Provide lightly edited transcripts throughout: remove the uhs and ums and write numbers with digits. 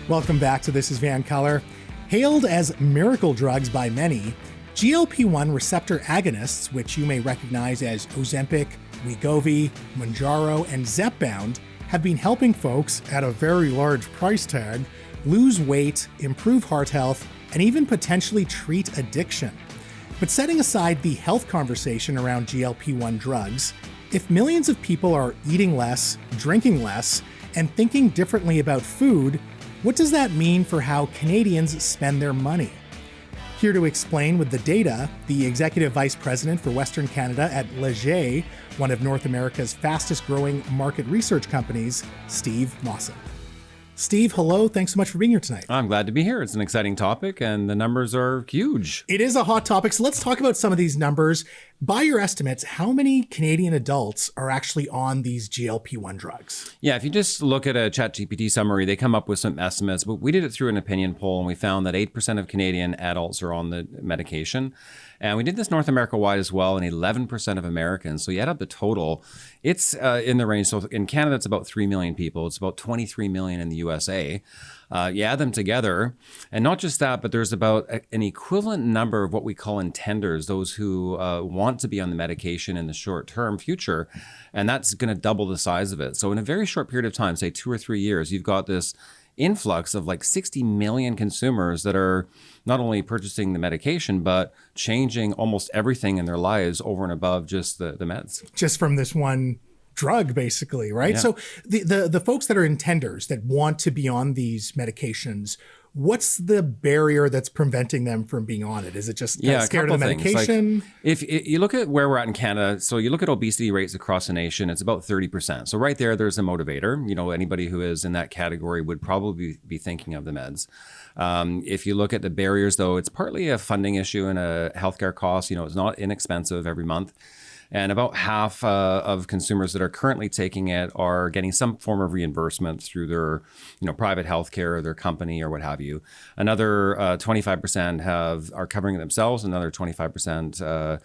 Welcome back to This is VANCOLOUR. Hailed as miracle drugs by many, GLP-1 receptor agonists, which you may recognize as Ozempic, Wegovy, Mounjaro, and Zepbound, have been helping folks at a very large price tag lose weight, improve heart health, and even potentially treat addiction. But setting aside the health conversation around GLP-1 drugs, if millions of people are eating less, drinking less, and thinking differently about food, what does that mean for how Canadians spend their money? Here to explain with the data, the Executive Vice President for Western Canada at Leger, one of North America's fastest growing market research companies, Steve Mossop. Steve, hello. Thanks so much for being here tonight. I'm glad to be here. It's an exciting topic and the numbers are huge. It is a hot topic. So let's talk about some of these numbers. By your estimates, how many Canadian adults are actually on these GLP-1 drugs? Yeah, if you just look at a ChatGPT summary, they come up with some estimates, but we did it through an opinion poll and we found that 8% of Canadian adults are on the medication. And we did this North America wide as well, and 11% of Americans. So you add up the total, it's in the range. So in Canada, it's about 3 million people. It's about 23 million in the USA. You add them together, and not just that, but there's about an equivalent number of what we call intenders, those who want to be on the medication in the short-term future, and that's going to double the size of it. So in a very short period of time, say 2 or 3 years, you've got this influx of like 60 million consumers that are not only purchasing the medication, but changing almost everything in their lives over and above just the meds. Just from this one drug, basically, right? Yeah. So the folks that are intenders that want to be on these medications, what's the barrier that's preventing them from being on it? Is it just scared of the medication? Like, if you look at where we're at in Canada, so you look at obesity rates across the nation, it's about 30%. So right there's a motivator. You know, anybody who is in that category would probably be thinking of the meds. If you look at the barriers, though, it's partly a funding issue and a healthcare cost. You know, it's not inexpensive every month. And about half of consumers that are currently taking it are getting some form of reimbursement through their, private healthcare or their company or what have you. Another 25% are covering it themselves. Another 25%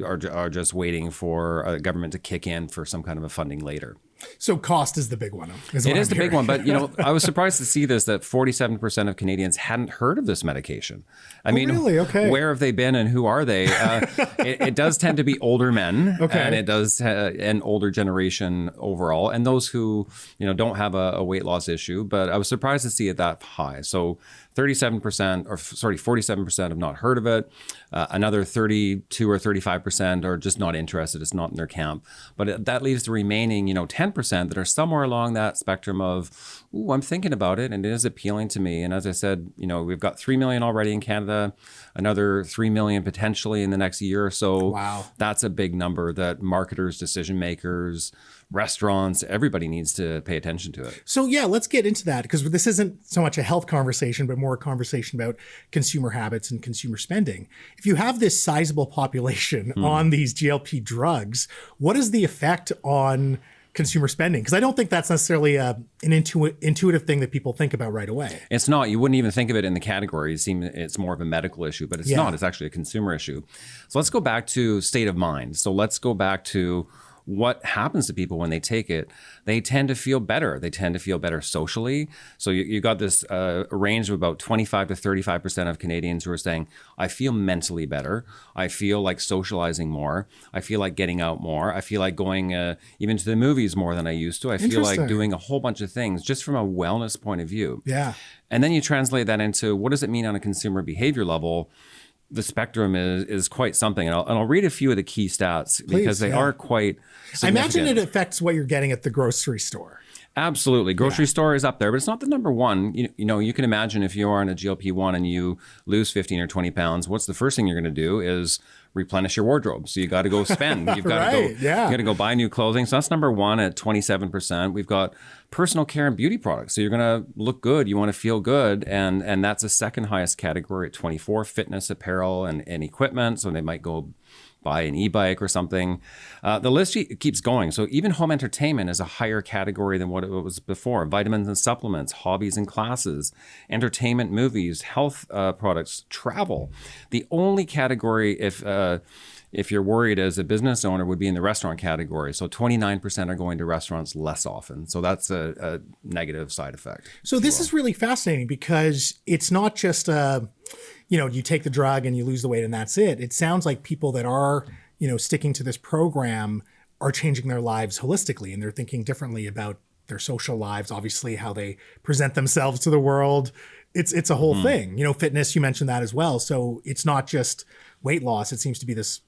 are just waiting for government to kick in for some kind of a funding later. So cost is the big one. It is the big one, but I was surprised to see this, that 47% of Canadians hadn't heard of this medication. I mean, really? Okay. Where have they been and who are they? It does tend to be older men, okay, and it does an older generation overall, and those who don't have a weight loss issue. But I was surprised to see it that high. So 47% have not heard of it. Another 32 or 35% are just not interested. It's not in their camp. But that leaves the remaining, 10% that are somewhere along that spectrum of, I'm thinking about it and it is appealing to me. And as I said, we've got 3 million already in Canada, another 3 million potentially in the next year or so. Wow. That's a big number that marketers, decision makers, restaurants, everybody needs to pay attention to it. So yeah, let's get into that, because this isn't so much a health conversation, but more a conversation about consumer habits and consumer spending. If you have this sizable population on these GLP drugs, what is the effect on consumer spending? Because I don't think that's necessarily an intuitive thing that people think about right away. It's not. You wouldn't even think of it in the category. It's more of a medical issue, but it's not. It's actually a consumer issue. So let's go back to state of mind. So let's go back to what happens to people when they take it. They tend to feel better. They tend to feel better socially. So you got this range of about 25 to 35% of Canadians who are saying, I feel mentally better. I feel like socializing more. I feel like getting out more. I feel like going even to the movies more than I used to. I feel like doing a whole bunch of things just from a wellness point of view. Yeah. And then you translate that into what does it mean on a consumer behavior level? The spectrum is quite something. And I'll read a few of the key stats because they are quite significant. I imagine it affects what you're getting at the grocery store. Absolutely. Grocery store is up there, but it's not the number one. You can imagine if you're on a GLP-1 and you lose 15 or 20 pounds, what's the first thing you're going to do is replenish your wardrobe. So you got to go spend. You've got to go. You got to go buy new clothing. So that's number one at 27%. We've got personal care and beauty products. So you're going to look good. You want to feel good, and that's the second highest category at 24. Fitness apparel and equipment. So they might go buy an e-bike or something. The list keeps going. So even home entertainment is a higher category than what it was before. Vitamins and supplements, hobbies and classes, entertainment, movies, health products, travel. The only category, if if you're worried as a business owner, would be in the restaurant category. So 29% are going to restaurants less often. So that's a negative side effect. So this is really fascinating because it's not just you take the drug and you lose the weight and that's it. It sounds like people that are, sticking to this program are changing their lives holistically, and they're thinking differently about their social lives, obviously how they present themselves to the world. It's a whole thing. Fitness, you mentioned that as well. So it's not just weight loss. It seems to be this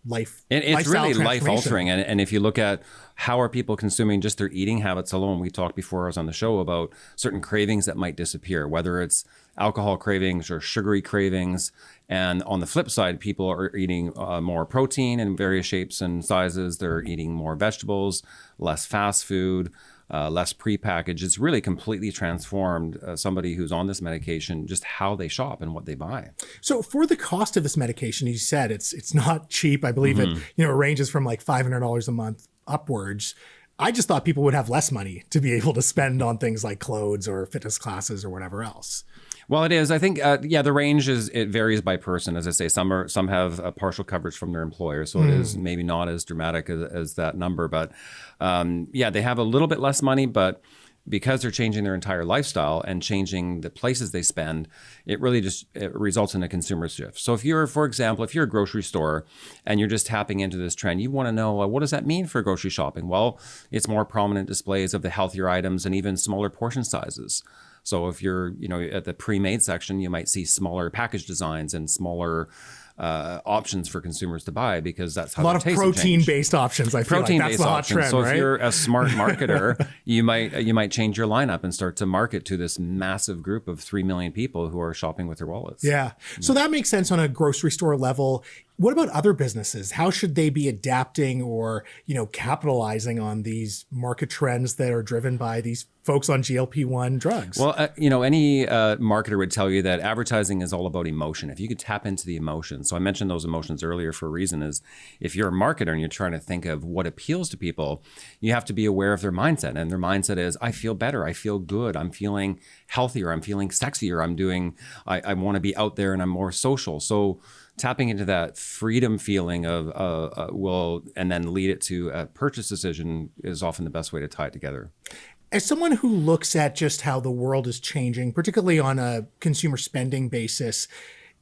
it's really life altering. And if you look at how are people consuming just their eating habits alone, we talked before I was on the show about certain cravings that might disappear, whether it's alcohol cravings or sugary cravings. And on the flip side, people are eating more protein in various shapes and sizes. They're eating more vegetables, less fast food, less prepackaged. It's really completely transformed somebody who's on this medication, just how they shop and what they buy. So for the cost of this medication, you said it's not cheap. I believe it ranges from like $500 a month upwards. I just thought people would have less money to be able to spend on things like clothes or fitness classes or whatever else. Well, it is. I think, the range it varies by person. As I say, some have a partial coverage from their employer, so it is maybe not as dramatic as that number. But they have a little bit less money, but because they're changing their entire lifestyle and changing the places they spend, it really it results in a consumer shift. So if you're, for example, if you're a grocery store and you're just tapping into this trend, you want to know, what does that mean for grocery shopping? Well, it's more prominent displays of the healthier items and even smaller portion sizes. So if you're, at the pre-made section, you might see smaller package designs and smaller options for consumers to buy, because that's how a lot of protein-based options. I feel like that's the hot trend, so right? if you're a smart marketer, you might change your lineup and start to market to this massive group of 3 million people who are shopping with their wallets. Yeah. So that makes sense on a grocery store level. What about other businesses? How should they be adapting or, capitalizing on these market trends that are driven by these folks on GLP-1 drugs? Well, any marketer would tell you that advertising is all about emotion. If you could tap into the emotions. So I mentioned those emotions earlier for a reason, is if you're a marketer and you're trying to think of what appeals to people, you have to be aware of their mindset. And their mindset is, I feel better. I feel good. I'm feeling healthier. I'm feeling sexier. I want to be out there and I'm more social. So tapping into that freedom feeling of and then lead it to a purchase decision is often the best way to tie it together. As someone who looks at just how the world is changing, particularly on a consumer spending basis,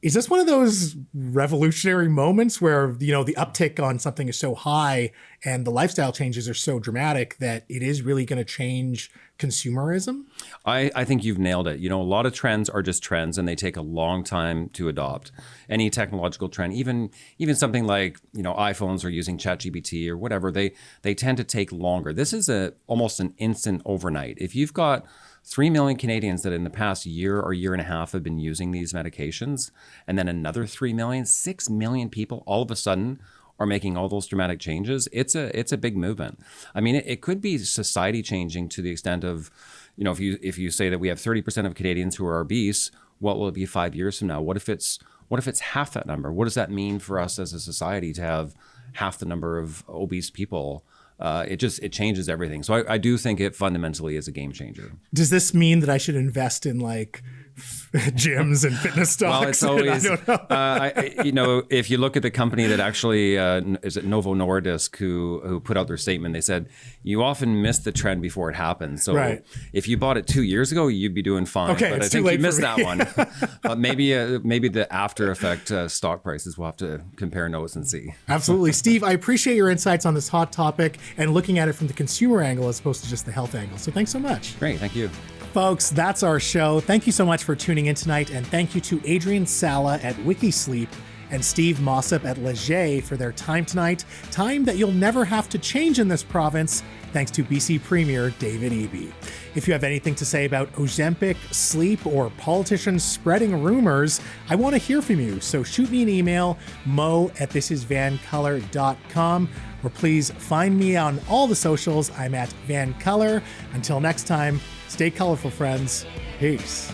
is this one of those revolutionary moments where, the uptick on something is so high and the lifestyle changes are so dramatic that it is really going to change consumerism? I think you've nailed it. A lot of trends are just trends and they take a long time to adopt. Any technological trend, even something like, iPhones are using ChatGPT or whatever, they tend to take longer. This is almost an instant overnight. If you've got 3 million Canadians that in the past year or year and a half have been using these medications, and then another 3 million, 6 million people all of a sudden are making all those dramatic changes, it's a big movement. I mean, it could be society changing to the extent of, if you say that we have 30% of Canadians who are obese, what will it be 5 years from now? What if it's half that number? What does that mean for us as a society to have half the number of obese people? It changes everything. So I do think it fundamentally is a game changer. Does this mean that I should invest in gyms and fitness stocks? Well, it's always, I don't know. If you look at the company that actually, is it Novo Nordisk, who put out their statement, they said, you often miss the trend before it happens. So if you bought it 2 years ago, you'd be doing fine. Okay, but I think you missed that one. Maybe the after effect stock prices, we'll have to compare notes and see. Absolutely. Steve, I appreciate your insights on this hot topic and looking at it from the consumer angle as opposed to just the health angle. So thanks so much. Great. Thank you. Folks, that's our show. Thank you so much for tuning in tonight, and thank you to Adrian Sala at WikiSleep and Steve Mossop at Leger for their time tonight. Time that you'll never have to change in this province, thanks to BC Premier David Eby. If you have anything to say about Ozempic, sleep, or politicians spreading rumors, I want to hear from you. So shoot me an email, mo@thisisvancolour.com, or please find me on all the socials. I'm at VanColour. Until next time, stay colorful, friends. Peace.